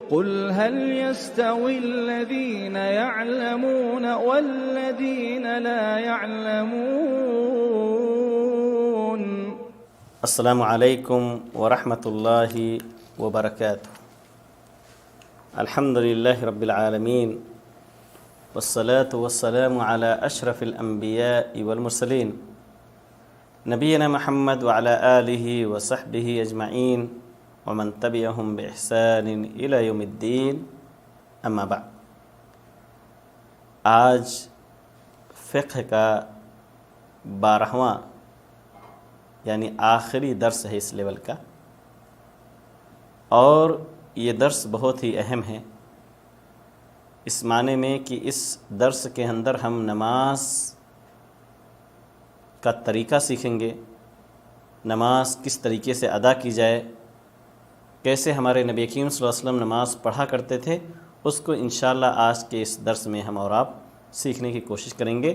قل هل يستوي الذين يعلمون والذين لا يعلمون؟ السلام علیکم ورحمۃ اللہ وبرکاتہ۔ الحمد للہ رب العالمین والصلاة والسلام علی اشرف الانبیاء والمرسلین نبینا محمد وعلی آلہ وصحبہ اجمعین ومن تبعهم بإحسان إلى یوم الدین، اما بعد۔ آج فقہ کا 12واں یعنی آخری درس ہے اس لیول کا، اور یہ درس بہت ہی اہم ہے اس معنی میں کہ اس درس کے اندر ہم نماز کا طریقہ سیکھیں گے، نماز کس طریقے سے ادا کی جائے، کیسے ہمارے نبی کریم صلی اللہ علیہ وسلم نماز پڑھا کرتے تھے، اس کو انشاءاللہ آج کے اس درس میں ہم اور آپ سیکھنے کی کوشش کریں گے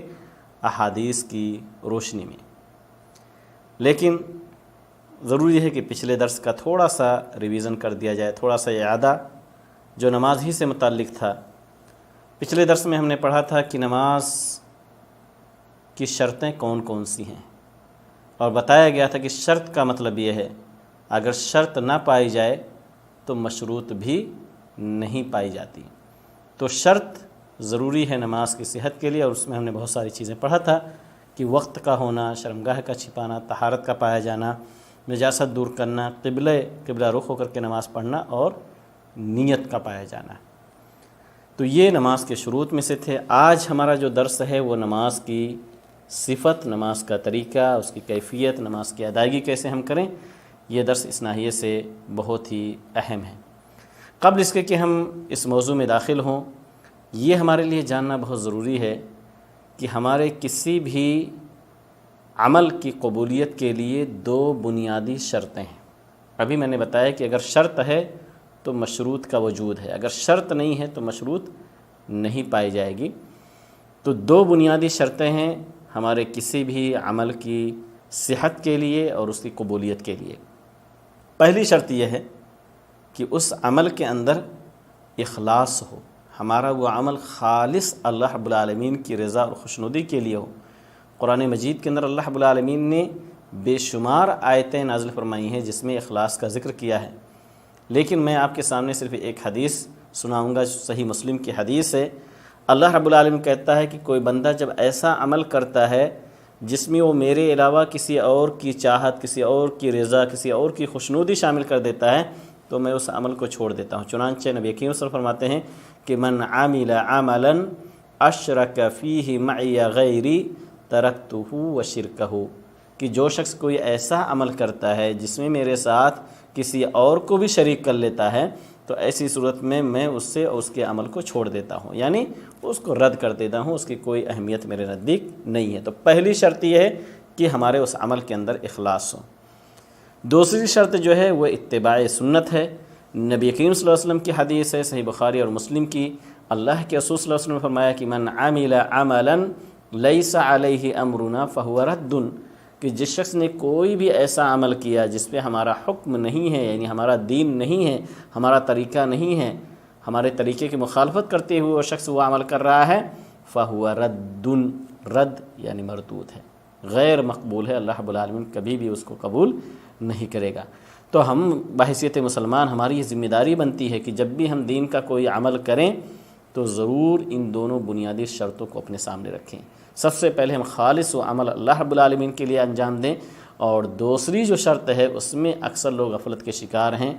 احادیث کی روشنی میں۔ لیکن ضروری ہے کہ پچھلے درس کا تھوڑا سا ریویژن کر دیا جائے، تھوڑا سا اعادہ جو نماز ہی سے متعلق تھا۔ پچھلے درس میں ہم نے پڑھا تھا کہ نماز کی شرطیں کون کون سی ہیں، اور بتایا گیا تھا کہ شرط کا مطلب یہ ہے اگر شرط نہ پائی جائے تو مشروط بھی نہیں پائی جاتی۔ تو شرط ضروری ہے نماز کی صحت کے لیے، اور اس میں ہم نے بہت ساری چیزیں پڑھا تھا کہ وقت کا ہونا، شرمگاہ کا چھپانا، طہارت کا پایا جانا، نجاست دور کرنا، قبلہ رخ ہو کر کے نماز پڑھنا، اور نیت کا پایا جانا۔ تو یہ نماز کے شروط میں سے تھے۔ آج ہمارا جو درس ہے وہ نماز کی صفت، نماز کا طریقہ، اس کی کیفیت، نماز کی ادائیگی کیسے ہم کریں، یہ درس اس ناحیے سے بہت ہی اہم ہے۔ قبل اس کے کہ ہم اس موضوع میں داخل ہوں، یہ ہمارے لیے جاننا بہت ضروری ہے کہ ہمارے کسی بھی عمل کی قبولیت کے لیے 2 بنیادی شرطیں ہیں۔ ابھی میں نے بتایا کہ اگر شرط ہے تو مشروط کا وجود ہے، اگر شرط نہیں ہے تو مشروط نہیں پائی جائے گی۔ تو 2 بنیادی شرطیں ہیں ہمارے کسی بھی عمل کی صحت کے لیے اور اس کی قبولیت کے لیے۔ پہلی شرط یہ ہے کہ اس عمل کے اندر اخلاص ہو، ہمارا وہ عمل خالص اللہ رب العالمین کی رضا اور خوشنودی کے لیے ہو۔ قرآن مجید کے اندر اللہ رب العالمین نے بے شمار آیتیں نازل فرمائی ہیں جس میں اخلاص کا ذکر کیا ہے، لیکن میں آپ کے سامنے صرف ایک حدیث سناؤں گا، صحیح مسلم کی حدیث ہے۔ اللہ رب العالمین کہتا ہے کہ کوئی بندہ جب ایسا عمل کرتا ہے جس میں وہ میرے علاوہ کسی اور کی چاہت، کسی اور کی رضا، کسی اور کی خوشنودی شامل کر دیتا ہے تو میں اس عمل کو چھوڑ دیتا ہوں۔ چنانچہ نبی کریم صلی اللہ علیہ وسلم فرماتے ہیں کہ من عمل عملا اشرک فیہ معی غیری ترکتہ وشرکہ، کہ جو شخص کوئی ایسا عمل کرتا ہے جس میں میرے ساتھ کسی اور کو بھی شریک کر لیتا ہے تو ایسی صورت میں اس سے اور اس کے عمل کو چھوڑ دیتا ہوں، یعنی اس کو رد کر دیتا ہوں، اس کی کوئی اہمیت میرے نزدیک نہیں ہے۔ تو پہلی شرط یہ ہے کہ ہمارے اس عمل کے اندر اخلاص ہو۔ دوسری شرط جو ہے وہ اتباع سنت ہے۔ نبی کریم صلی اللہ علیہ وسلم کی حدیث ہے صحیح بخاری اور مسلم کی، اللہ کے رسول صلی اللہ علیہ وسلم نے فرمایا کہ من عمل عملا لیس علیہ امرنا فہو رد، کہ جس شخص نے کوئی بھی ایسا عمل کیا جس پہ ہمارا حکم نہیں ہے، یعنی ہمارا دین نہیں ہے، ہمارا طریقہ نہیں ہے، ہمارے طریقے کی مخالفت کرتے ہوئے وہ شخص وہ عمل کر رہا ہے، فہو رد، رد یعنی مردود ہے، غیر مقبول ہے، اللہ رب العالمین کبھی بھی اس کو قبول نہیں کرے گا۔ تو ہم بحیثیت مسلمان ہماری یہ ذمہ داری بنتی ہے کہ جب بھی ہم دین کا کوئی عمل کریں تو ضرور ان دونوں بنیادی شرطوں کو اپنے سامنے رکھیں۔ سب سے پہلے ہم خالص و عمل اللہ رب العالمین کے لیے انجام دیں، اور دوسری جو شرط ہے اس میں اکثر لوگ غفلت کے شکار ہیں،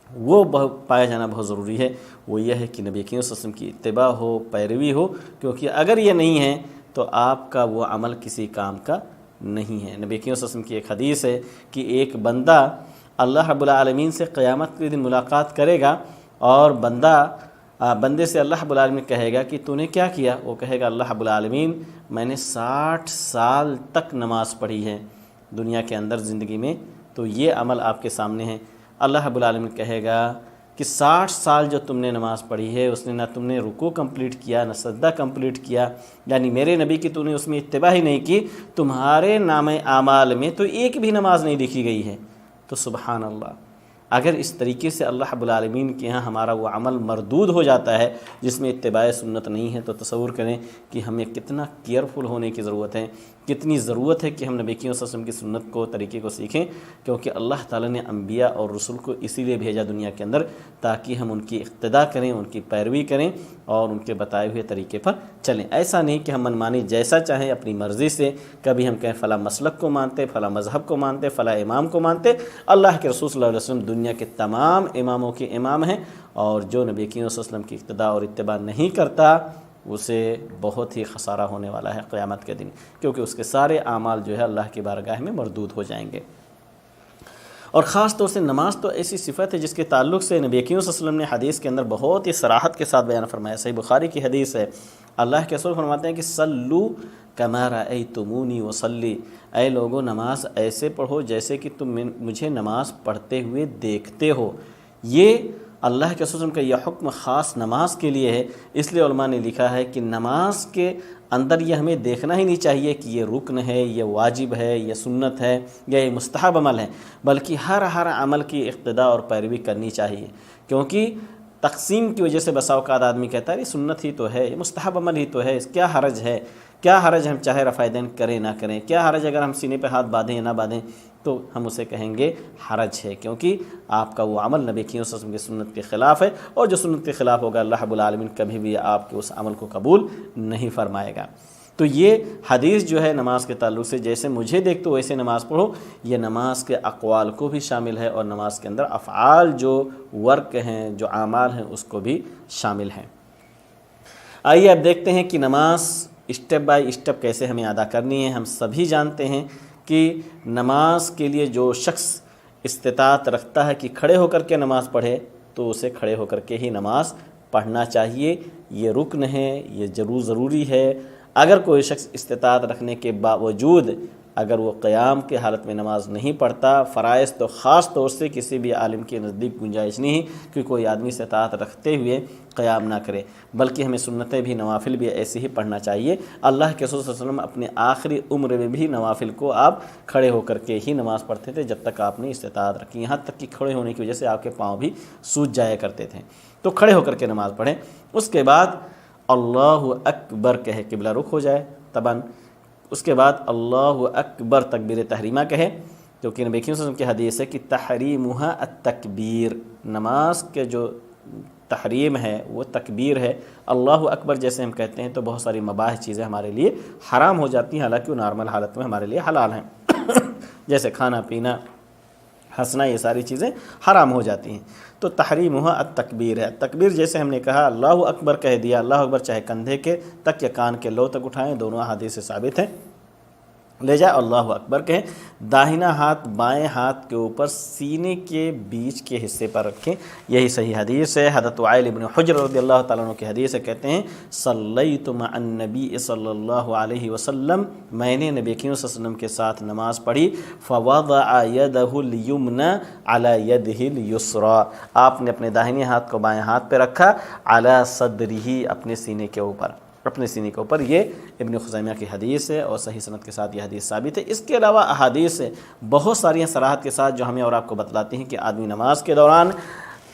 وہ پایا جانا بہت ضروری ہے، وہ یہ ہے کہ نبی کریم صلی اللہ علیہ وسلم کی اتباع ہو، پیروی ہو، کیونکہ اگر یہ نہیں ہے تو آپ کا وہ عمل کسی کام کا نہیں ہے۔ نبی کریم صلی اللہ علیہ وسلم کی ایک حدیث ہے کہ ایک بندہ اللہ رب العالمین سے قیامت کے دن ملاقات کرے گا، اور بندے سے اللہ رب العالمین کہے گا کہ تو نے کیا کیا؟ وہ کہے گا اللہ رب العالمین میں نے 60 سال تک نماز پڑھی ہے دنیا کے اندر زندگی میں، تو یہ عمل آپ کے سامنے ہے۔ اللہ رب العالمین کہے گا کہ 60 سال جو تم نے نماز پڑھی ہے اس نے نہ تم نے رکوع کمپلیٹ کیا، نہ سجدہ کمپلیٹ کیا، یعنی میرے نبی کی تو نے اس میں اتباع ہی نہیں کی، تمہارے نام اعمال میں تو ایک بھی نماز نہیں لکھی گئی ہے۔ تو سبحان اللہ، اگر اس طریقے سے اللہ رب العالمین کے ہاں ہمارا وہ عمل مردود ہو جاتا ہے جس میں اتباع سنت نہیں ہے، تو تصور کریں کہ ہمیں کتنا کیئرفل ہونے کی ضرورت ہے، کتنی ضرورت ہے کہ ہم نبی کریم صلی اللہ علیہ وسلم کی سنت کو، طریقے کو سیکھیں، کیونکہ اللہ تعالیٰ نے انبیاء اور رسول کو اسی لیے بھیجا دنیا کے اندر تاکہ ہم ان کی اقتداء کریں، ان کی پیروی کریں اور ان کے بتائے ہوئے طریقے پر چلیں۔ ایسا نہیں کہ ہم منمانی جیسا چاہیں اپنی مرضی سے، کبھی ہم کہیں فلاں مسلک کو مانتے، فلاں مذہب کو مانتے، فلاں امام کو مانتے۔ اللہ کے رسول صلی اللہ علیہ وسلم دنیا کے تمام اماموں کے امام ہیں، اور جو نبی کریم صلی اللہ علیہ وسلم کی اقتداء اور اتباع نہیں کرتا اسے بہت ہی خسارہ ہونے والا ہے قیامت کے دن، کیونکہ اس کے سارے اعمال جو ہے اللہ کی بارگاہ میں مردود ہو جائیں گے۔ اور خاص طور سے نماز تو ایسی صفت ہے جس کے تعلق سے نبی کریم صلی اللہ علیہ وسلم نے حدیث کے اندر بہت ہی صراحت کے ساتھ بیان فرمایا۔ صحیح بخاری کی حدیث ہے، اللہ کے رسول فرماتے ہیں کہ صلو کما رأیتمونی وصلی، اے لوگو نماز ایسے پڑھو جیسے کہ تم مجھے نماز پڑھتے ہوئے دیکھتے ہو۔ یہ اللہ کے رسول کا یہ حکم خاص نماز کے لیے ہے، اس لیے علماء نے لکھا ہے کہ نماز کے اندر یہ ہمیں دیکھنا ہی نہیں چاہیے کہ یہ رکن ہے، یہ واجب ہے، یہ سنت ہے، یا یہ مستحب عمل ہے، بلکہ ہر عمل کی اقتداء اور پیروی کرنی چاہیے، کیونکہ تقسیم کی وجہ سے بسا اوقات آدمی کہتا ہے یہ سنت ہی تو ہے، یہ مستحب عمل ہی تو ہے، اس کیا حرج ہے، کیا حرج ہم چاہے رفع دین کریں نہ کریں، کیا حرج اگر ہم سینے پہ ہاتھ باندھیں یا نہ باندھیں، تو ہم اسے کہیں گے حرج ہے، کیونکہ آپ کا وہ عمل نبی کریم صلی اللہ علیہ وسلم کی سنت کے خلاف ہے، اور جو سنت کے خلاف ہوگا اللہ رب العالمین کبھی بھی آپ کے اس عمل کو قبول نہیں فرمائے گا۔ تو یہ حدیث جو ہے نماز کے تعلق سے، جیسے مجھے دیکھتے ہو ویسے نماز پڑھو، یہ نماز کے اقوال کو بھی شامل ہے، اور نماز کے اندر افعال جو ورک ہیں، جو اعمال ہیں، اس کو بھی شامل ہیں۔ آئیے اب دیکھتے ہیں کہ نماز اسٹیپ بائی اسٹیپ کیسے ہمیں ادا کرنی ہے۔ ہم سبھی جانتے ہیں کہ نماز کے لیے جو شخص استطاعت رکھتا ہے کہ کھڑے ہو کر کے نماز پڑھے، تو اسے کھڑے ہو کر کے ہی نماز پڑھنا چاہیے، یہ رکن ہے، یہ ضروری ہے۔ اگر کوئی شخص استطاعت رکھنے کے باوجود اگر وہ قیام کے حالت میں نماز نہیں پڑھتا، فرائض تو خاص طور سے کسی بھی عالم کے نزدیک گنجائش نہیں کہ کوئی آدمی استطاعت رکھتے ہوئے قیام نہ کرے، بلکہ ہمیں سنتیں بھی، نوافل بھی ایسے ہی پڑھنا چاہیے۔ اللہ کے رسول صلی اللہ علیہ وسلم اپنے آخری عمر میں بھی نوافل کو آپ کھڑے ہو کر کے ہی نماز پڑھتے تھے جب تک آپ نے استطاعت رکھی، یہاں تک کہ کھڑے ہونے کی وجہ سے آپ کے پاؤں بھی سوج جایا کرتے تھے۔ تو کھڑے ہو کر کے نماز پڑھیں، اس کے بعد اللہ اکبر کہے، قبلہ رخ ہو جائے طبعاً، اس کے بعد اللہ اکبر تکبیر تحریمہ کہے، کیونکہ نبی کریم صلی اللہ علیہ وسلم کی حدیث ہے کہ تحریمھا التکبیر، نماز کے جو تحریم ہے وہ تکبیر ہے۔ اللہ اکبر جیسے ہم کہتے ہیں تو بہت ساری مباح چیزیں ہمارے لیے حرام ہو جاتی ہیں، حالانکہ وہ نارمل حالت میں ہمارے لیے حلال ہیں جیسے کھانا پینا، ہنسنا، یہ ساری چیزیں حرام ہو جاتی ہیں۔ تو تحریمھا التکبیر ہے، تکبیر جیسے ہم نے کہا اللہ اکبر کہہ دیا، اللہ اکبر چاہے کندھے کے تک یا کان کے لو تک اٹھائیں، دونوں احادیث سے ثابت ہیں، لے جائے اللہ اکبر کہیں، داہنا ہاتھ بائیں ہاتھ کے اوپر سینے کے بیچ کے حصے پر رکھیں، یہی صحیح حدیث ہے۔ حضرت وائل بن حجر رضی اللہ تعالیٰ عنہ کی حدیث ہے، کہتے ہیں صلیت مع النبی صلی اللہ علیہ وسلم، میں نے نبی کریم صلی اللہ علیہ وسلم کے ساتھ نماز پڑھی، فوضع یدہ الیمنی علی یدہ الیسری، آپ نے اپنے داہنے ہاتھ کو بائیں ہاتھ پہ رکھا، علی صدرہ، اپنے سینے کے اوپر، اپنے سینے کے اوپر۔ یہ ابن خزیمہ کی حدیث ہے اور صحیح سند کے ساتھ یہ حدیث ثابت ہے۔ اس کے علاوہ احادیث سے بہت ساری صراحت کے ساتھ جو ہمیں اور آپ کو بتلاتی ہیں کہ آدمی نماز کے دوران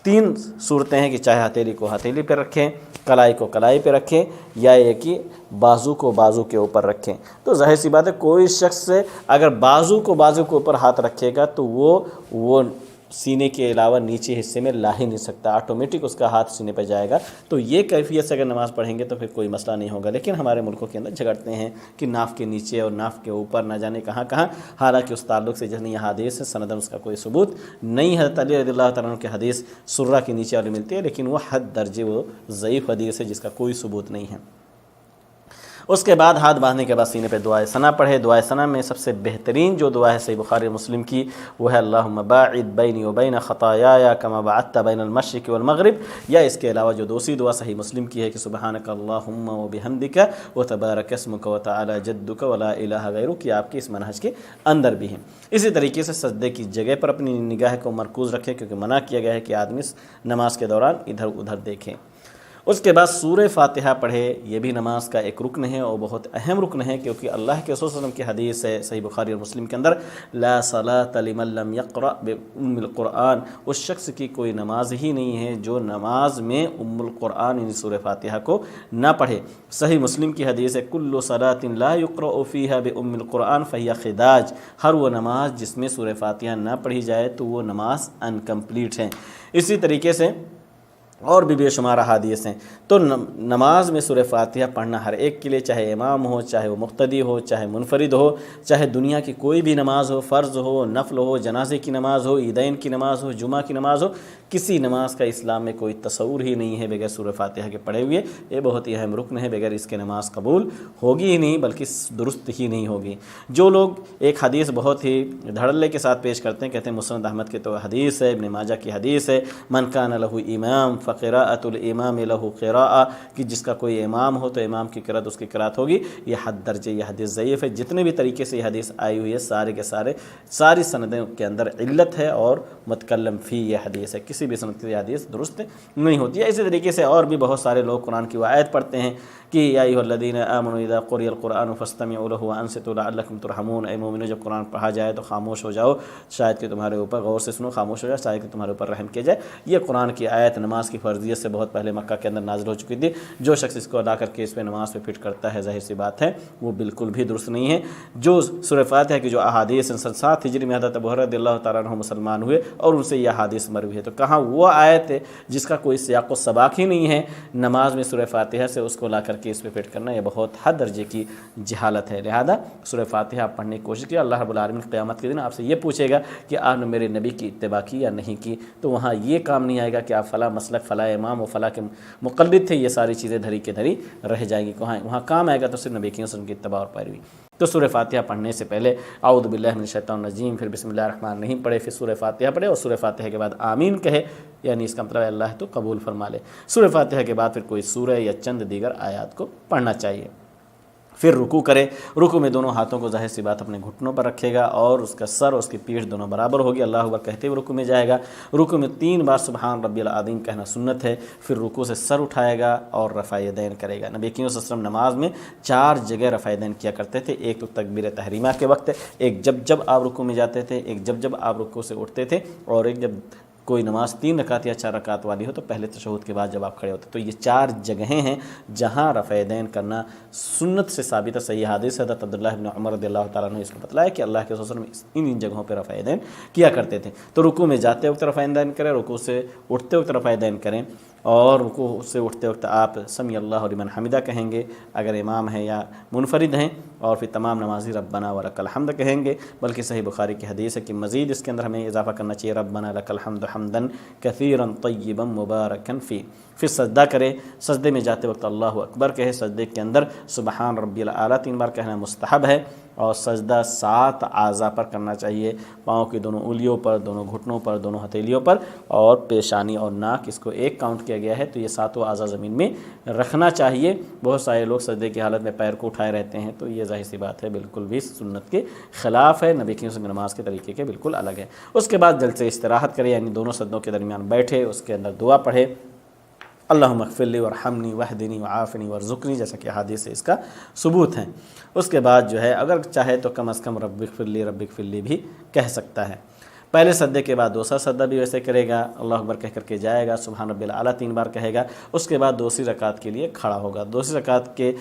3 صورتیں ہیں کہ چاہے ہتھیلی کو ہتھیلی پہ رکھیں، کلائی کو کلائی پہ رکھیں، یا یہ کہ بازو کو بازو کے اوپر رکھیں۔ تو ظاہر سی بات ہے کوئی شخص اگر بازو کے اوپر ہاتھ رکھے گا تو وہ سینے کے علاوہ نیچے حصے میں لا ہی نہیں سکتا، آٹومیٹک اس کا ہاتھ سینے پہ جائے گا۔ تو یہ کیفیت سے اگر نماز پڑھیں گے تو پھر کوئی مسئلہ نہیں ہوگا، لیکن ہمارے ملکوں کے اندر جھگڑتے ہیں کہ ناف کے نیچے اور ناف کے اوپر نہ جانے کہاں کہاں، حالانکہ اس تعلق سے جتنی حدیث ہے سندن اس کا کوئی ثبوت نہیں ہے۔ علی رضی اللہ تعالیٰ عنہ کی حدیث سرہ کے نیچے والی ملتی ہے، لیکن وہ حد درجے وہ ضعیف حدیث ہے جس کا کوئی ثبوت نہیں ہے۔ اس کے بعد ہاتھ باندھنے کے بعد سینے پہ دعائے ثنا پڑھے۔ دعائے ثنا میں سب سے بہترین جو دعا ہے صحیح بخاری مسلم کی، وہ ہے اللہم باعد بینی و بین خطایای کما بعدت بین المشرق والمغرب، یا اس کے علاوہ جو دوسری دعا صحیح مسلم کی ہے کہ سبحانک اللہم و بحمدک و تبارک اسمک و تعالی جدک و لا الہ غیرک، یہ آپ کے اس منہج کے اندر بھی ہیں۔ اسی طریقے سے سجدے کی جگہ پر اپنی نگاہ کو مرکوز رکھیں، کیونکہ منع کیا گیا ہے کہ آدمی نماز کے دوران ادھر ادھر دیکھیں۔ اس کے بعد سورہ فاتحہ پڑھے، یہ بھی نماز کا ایک رکن ہے اور بہت اہم رکن ہے، کیونکہ اللہ کے رسول صلی اللہ علیہ وسلم کی حدیث ہے صحیح بخاری اور مسلم کے اندر، لا صلاۃ لمن لم یقرأ بأم القرآن، اس شخص کی کوئی نماز ہی نہیں ہے جو نماز میں ام القرآن یعنی سورہ فاتحہ کو نہ پڑھے۔ صحیح مسلم کی حدیث ہے، کل صلاۃ لا یقرأ فیہا بأم القرآن فہی خداج، ہر وہ نماز جس میں سورہ فاتحہ نہ پڑھی جائے تو وہ نماز انکمپلیٹ ہے۔ اسی طریقے سے اور بھی بے شمار احادیث ہیں۔ تو نماز میں سورہ فاتحہ پڑھنا ہر ایک کے لیے، چاہے امام ہو، چاہے وہ مقتدی ہو، چاہے منفرد ہو، چاہے دنیا کی کوئی بھی نماز ہو، فرض ہو، نفل ہو، جنازے کی نماز ہو، عیدین کی نماز ہو، جمعہ کی نماز ہو، کسی نماز کا اسلام میں کوئی تصور ہی نہیں ہے بغیر سورہ فاتحہ کے پڑھے ہوئے۔ یہ بہت ہی اہم رکن ہے، بغیر اس کے نماز قبول ہوگی ہی نہیں، بلکہ درست ہی نہیں ہوگی۔ جو لوگ ایک حدیث بہت ہی دھڑلے کے ساتھ پیش کرتے ہیں، کہتے ہیں مسند احمد کی تو حدیث ہے، ابن ماجہ کی حدیث ہے، من کان لہ امام فقراءۃ الامام لہ قراءۃ، کہ جس کا کوئی امام ہو تو امام کی قرأت اس کی قرأت ہوگی۔ یہ حد درجے یہ حدیث ضعیف ہے۔ جتنے بھی طریقے سے یہ حدیث آئی ہوئی ہے سارے کے ساری سندوں کے اندر علت ہے اور متکلم فی یہ حدیث ہے، کسی بھی سند کی یہ حدیث درست نہیں ہوتی ہے۔ اسی طریقے سے اور بھی بہت سارے لوگ قرآن کی وہ آیت پڑھتے ہیں کہ یا ایھا الذین آمنوا اذا قرئ القرآن فاستمعوا له وانصتوا لعلکم ترحمون، اے مومنو جب قرآن پڑھا جائے تو خاموش ہو جاؤ، شاید کہ تمہارے اوپر غور سے سنو، خاموش ہو جاؤ، شاید کہ تمہارے اوپر رحم کیا جائے۔ یہ قرآن کی آیت نماز کی فرضیت سے بہت پہلے مکہ کے اندر نازل ہو چکی تھی۔ جو شخص اس کو ادا کر کے اس پہ نماز پہ فٹ کرتا ہے، ظاہر سی بات ہے وہ بالکل بھی درست نہیں ہے۔ جو سورہ فاتحہ کی جو احادیث 7 ہجری میں حضرت ابو ہریرہ رضی اللہ تعالیٰ عنہ مسلمان ہوئے اور ان سے یہ احادیث مروی ہے، تو کہاں وہ آیت ہے جس کا کوئی سیاق و سباق ہی نہیں ہے نماز میں سورہ فاتحہ سے اس کو لا کر کے اس پہ فٹ کرنا، یہ بہت حد درجے کی جہالت ہے۔ لہذا سورہ فاتحہ آپ پڑھنے کی کوشش کیے، اللہ رب العالمین قیامت کے دن آپ سے یہ پوچھے گا کہ آپ نے میرے نبی کی اتباع کی یا نہیں کی، تو وہاں یہ کام نہیں آئے گا کہ آپ فلاں مسلک، فلاں امام و فلاں کے مقلد تھے، یہ ساری چیزیں دھری کے دھری رہ جائیں گی۔ وہاں کام آئے گا تو صرف نبی کریم صلی اللہ علیہ وسلم کی اتباع اور پیروی۔ تو سورہ فاتحہ پڑھنے سے پہلے اعوذ باللہ من الشیطان الرجیم، پھر بسم اللہ الرحمن الرحیم پڑھے، پھر سورہ فاتحہ پڑھے اور سورہ فاتحہ کے بعد آمین کہے، یعنی اس کا مطلب اللہ تو قبول فرما لے۔ سورہ فاتحہ کے بعد پھر کوئی سورہ یا چند دیگر آیات کو پڑھنا چاہیے۔ پھر رکوع کرے، رکوع میں دونوں ہاتھوں کو ظاہر سی بات اپنے گھٹنوں پر رکھے گا اور اس کا سر اور اس کی پیٹھ دونوں برابر ہوگی، اللہ اکبر کہتے ہوئے رکوع میں جائے گا۔ رکوع میں 3 بار سبحان ربی العظیم کہنا سنت ہے۔ پھر رکوع سے سر اٹھائے گا اور رفع یدین کرے گا۔ نبی کریم صلی اللہ علیہ وسلم نماز میں 4 جگہ رفع یدین کیا کرتے تھے، ایک تو تکبیر تحریمہ کے وقت، ایک جب آپ رکوع میں جاتے تھے، ایک جب آپ رکوع سے اٹھتے تھے، اور ایک جب کوئی نماز 3 رکعت یا 4 رکعت والی ہو تو پہلے تشہد کے بعد جب آپ کھڑے ہوتے، تو یہ 4 جگہیں ہیں جہاں رفع یدین کرنا سنت سے ثابت ہے۔ صحیح حدیث حضرت عبداللہ بن عمر رضی اللہ تعالیٰ عنہ نے اس کو بتلایا کہ اللہ کے رسول صلی اللہ علیہ وسلم ان جگہوں پہ رفع یدین کیا کرتے تھے۔ تو رکوع میں جاتے وقت رفع یدین کریں، رکوع سے اٹھتے وقت رفع یدین کریں، اور رکوع سے اٹھتے وقت آپ سمیع اللہ لمن حمدہ کہیں گے اگر امام ہیں یا منفرد ہیں، اور پھر تمام نمازی ربنا ولک الحمد کہیں گے۔ بلکہ صحیح بخاری کی حدیث ہے کہ مزید اس کے اندر ہمیں اضافہ کرنا چاہیے، ربنا لک الحمد حمدا کثیرا طیبا مبارکا فی۔ پھر سجدہ کرے، سجدے میں جاتے وقت اللہ اکبر کہے، سجدے کے اندر سبحان ربی الاعلیٰ 3 بار کہنا مستحب ہے، اور سجدہ 7 اعضاء پر کرنا چاہیے، پاؤں کی دونوں انگلیوں پر، دونوں گھٹنوں پر، دونوں ہتھیلیوں پر، اور پیشانی اور ناک اس کو 1 کاؤنٹ کیا گیا ہے، تو یہ 7 اعضاء زمین میں رکھنا چاہیے۔ بہت سارے لوگ سجدے کی حالت میں پیر کو اٹھائے رہتے ہیں، تو یہ ظاہر سی بات ہے بالکل بھی سنت کے خلاف ہے، نبی کریم صلی اللہ علیہ وسلم نماز کے طریقے کے بالکل الگ ہے۔ اس کے بعد جلسے استراحت کرے، یعنی دونوں سجدوں کے درمیان بیٹھے، اس کے اندر دعا پڑھے، اللہم اغفر لی وارحمنی واہدنی وعافنی وارزقنی، جیسا کہ حدیث سے اس کا ثبوت ہے۔ اس کے بعد جو ہے اگر چاہے تو کم از کم رب اغفر لی بھی کہہ سکتا ہے۔ پہلے سجدے کے بعد دوسرا سجدہ بھی ویسے کرے گا، اللہ اکبر کہہ کر کے جائے گا، سبحان ربی الاعلیٰ 3 بار کہے گا۔ اس کے بعد دوسری رکعت کے لیے کھڑا ہوگا، دوسری رکعت کے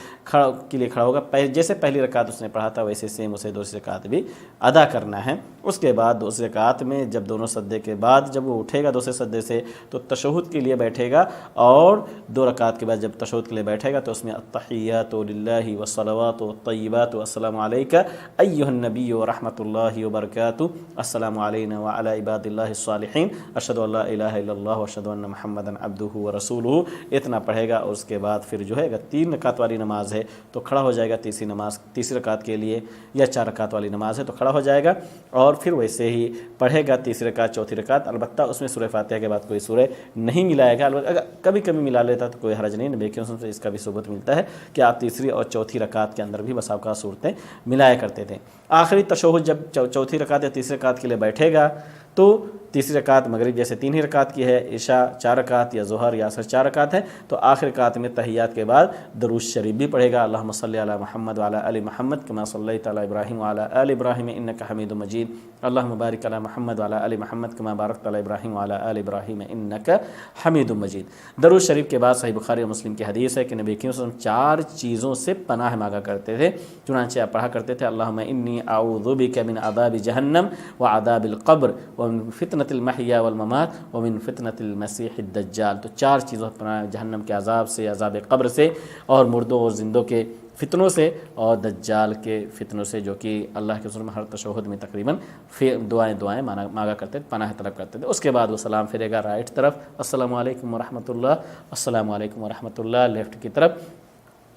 لیے کھڑا ہوگا، جیسے پہلی رکعت اس نے پڑھا تھا ویسے سیم اسے دوسری رکعت بھی ادا کرنا ہے۔ اس کے بعد دوسری رکعت میں جب دونوں سجدے کے بعد جب وہ اٹھے گا دوسرے سجدے سے تو تشہد کے لیے بیٹھے گا، اور 2 رکعت کے بعد جب تشہد کے لیے بیٹھے گا تو اس میں التحیات للہ والصلوات والطیبات والسلام علیک ایھا النبی ورحمۃ اللہ وبرکاتہ، السلام علینا وعلی عباد اللہ الصالحین، اشہد ان لا الہ الا اللہ واشہد ان محمدا عبدہ ورسولہ، اتنا پڑھے گا۔ اور اس کے بعد پھر جو ہے اگر 3 رکعت والی نماز ہے تو کھڑا ہو جائے گا تیسری رکعت کے لیے، یا 4 رکعت والی نماز ہے تو کھڑا ہو جائے گا، اور پھر ویسے ہی پڑھے گا تیسری رکعت چوتھی رکعت۔ البتہ اس میں سورہ فاتحہ کے بعد کوئی سورہ نہیں ملائے گا، البتہ اگر کبھی کبھی ملا لیتا تو کوئی حرج نہیں، نبی کریم صلی اللہ علیہ وسلم سے اس کا بھی ثبوت ملتا ہے کہ آپ تیسری اور چوتھی رکعت کے اندر بھی بسا اوقات صورتیں ملایا کرتے تھے۔ آخری تشہد جب چوتھی رکعت یا تیسری رکعت کے لیے بیٹھے گا تو تیسری رکعت مغرب جیسے 3 ہی رکعت کی ہے، عشاء 4 رکعت یا ظہر یا عصر 4 رکعت ہے، تو آخر رکعت میں تحیات کے بعد درود شریف بھی پڑھے گا، اللہم صلی علی محمد وعلی آل محمد کما صلیت علی ابراہیم وعلی آل ابراہیم انک حمید مجید، اللہم بارک علی محمد وعلی آل محمد کما بارکت علی ابراہیم وعلی آل ابراہیم انک حمید مجید۔ درود شریف کے بعد صحیح بخاری و مسلم کی حدیث ہے کہ نبی کریم صلی اللہ علیہ وسلم 4 چیزوں سے پناہ مانگا کرتے تھے، چنانچہ آپ پڑھا کرتے تھے اللہم انی اعوذ بک من عذاب جہنم وعذاب القبر ومن فتنة المحیا والممات ومن فتنة المسیح الدجال۔ تو 4 چیزوں سے پناہ، جہنم کے عذاب سے، عذاب قبر سے، اور مردوں اور زندوں کے فتنوں سے، اور دجال کے فتنوں سے، جو کہ اللہ کے رسول ہر تشہد میں تقریباً دعائیں مانگا کرتے تھے، پناہ طلب کرتے تھے۔ اس کے بعد وہ سلام پھیرے گا رائٹ طرف، السلام علیکم ورحمۃ اللہ، السلام علیکم ورحمۃ اللہ، لیفٹ کی طرف،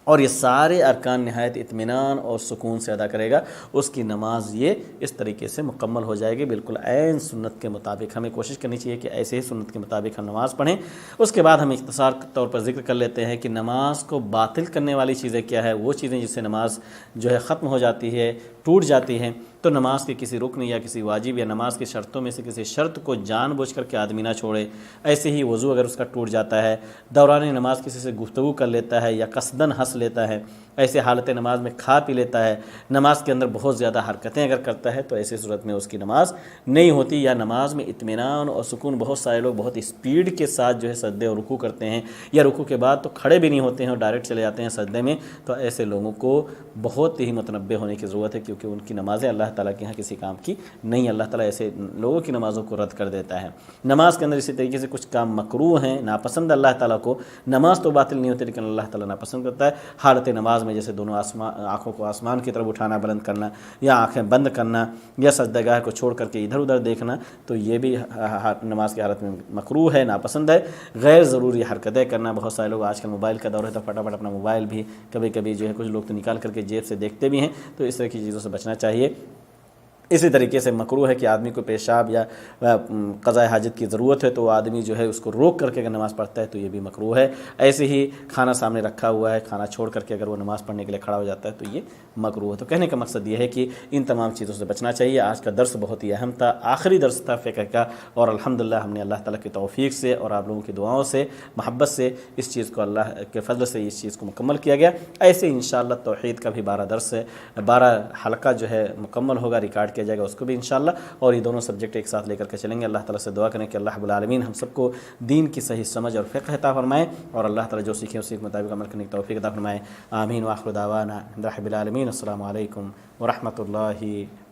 اور یہ سارے ارکان نہایت اطمینان اور سکون سے ادا کرے گا۔ اس کی نماز یہ اس طریقے سے مکمل ہو جائے گی، بالکل عین سنت کے مطابق۔ ہمیں کوشش کرنی چاہیے کہ ایسے ہی سنت کے مطابق ہم نماز پڑھیں۔ اس کے بعد ہم اختصار طور پر ذکر کر لیتے ہیں کہ نماز کو باطل کرنے والی چیزیں کیا ہے۔ وہ چیزیں جس سے نماز جو ہے ختم ہو جاتی ہے، ٹوٹ جاتی ہیں، تو نماز کے کسی رکن یا کسی واجب یا نماز کی شرطوں میں سے کسی شرط کو جان بوجھ کر کے آدمی نہ چھوڑے۔ ایسے ہی وضو اگر اس کا ٹوٹ جاتا ہے، دوران نماز کسی سے گفتگو کر لیتا ہے یا قصداً ہنس لیتا ہے، ایسے حالت نماز میں کھا پی لیتا ہے، نماز کے اندر بہت زیادہ حرکتیں اگر کرتا ہے، تو ایسی صورت میں اس کی نماز نہیں ہوتی، یا نماز میں اطمینان اور سکون، بہت سارے لوگ بہت اسپیڈ کے ساتھ جو ہے سجدے اور رکوع کرتے ہیں، یا رکوع کے بعد تو کھڑے بھی نہیں ہوتے ہیں اور ڈائریکٹ چلے جاتے ہیں سجدے میں، تو ایسے لوگوں کو بہت ہی متنبہ ہونے کی ضرورت ہے، کیونکہ ان کی نمازیں اللہ تعالیٰ کے یہاں کسی کام کی نہیں۔ اللہ تعالیٰ ایسے لوگوں کی نمازوں کو رد کر دیتا ہے۔ نماز کے اندر اسی طریقے سے کچھ کام مکروہ ہیں، ناپسند اللہ تعالیٰ کو، نماز تو باطل نہیں ہوتی لیکن اللہ تعالیٰ ناپسند کرتا ہے۔ حالت نماز میں جیسے دونوں آنکھوں کو آسمان کی طرف اٹھانا، بلند کرنا، یا آنکھیں بند کرنا، یا سجدہ گاہ کو چھوڑ کر کے ادھر ادھر دیکھنا، تو یہ بھی نماز کی حالت میں مکروہ ہے، ناپسند ہے۔ غیر ضروری حرکتیں کرنا، بہت سارے لوگ آج کل موبائل کا دور ہے تو فٹافٹ اپنا موبائل بھی کبھی کبھی جو ہے کچھ لوگ تو نکال کر کے جیب سے دیکھتے بھی ہیں، تو اس طرح کی چیزوں سے بچنا چاہیے۔ اسی طریقے سے مکروہ ہے کہ آدمی کو پیشاب یا قضاء حاجت کی ضرورت ہے تو آدمی جو ہے اس کو روک کر کے اگر نماز پڑھتا ہے تو یہ بھی مکروہ ہے۔ ایسے ہی کھانا سامنے رکھا ہوا ہے، کھانا چھوڑ کر کے اگر وہ نماز پڑھنے کے لیے کھڑا ہو جاتا ہے تو یہ مکروہ ہے۔ تو کہنے کا مقصد یہ ہے کہ ان تمام چیزوں سے بچنا چاہیے۔ آج کا درس بہت ہی اہم تھا، آخری درس تھا فقہ کا، اور الحمدللہ ہم نے اللہ تعالیٰ کی توفیق سے اور آپ لوگوں کی دعاؤں سے، محبت سے اس چیز کو، اللہ کے فضل سے اس چیز کو مکمل کیا گیا۔ ایسے انشاءاللہ توحید کا بھی 12 درس ہے، 12 حلقہ جو ہے مکمل ہوگا، ریکارڈ کیا جائے گا اس کو بھی انشاءاللہ، اور یہ دونوں سبجیکٹ ایک ساتھ لے کر کے چلیں گے۔ اللہ تعالیٰ سے دعا کریں کہ اللہ رب العالمین ہم سب کو دین کی صحیح سمجھ اور فقہ عطا فرمائے، اور اللہ تعالیٰ جو سیکھیں اسی کے مطابق عمل کرنے کی توفیق عطا فرمائے۔ آمین وآخر دعوانا رب العالمین، السلام علیکم ورحمۃ اللہ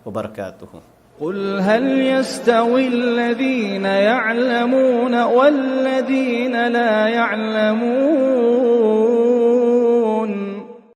وبرکاتہ۔ قل هل يستوي الذين يعلمون والذين لا يعلمون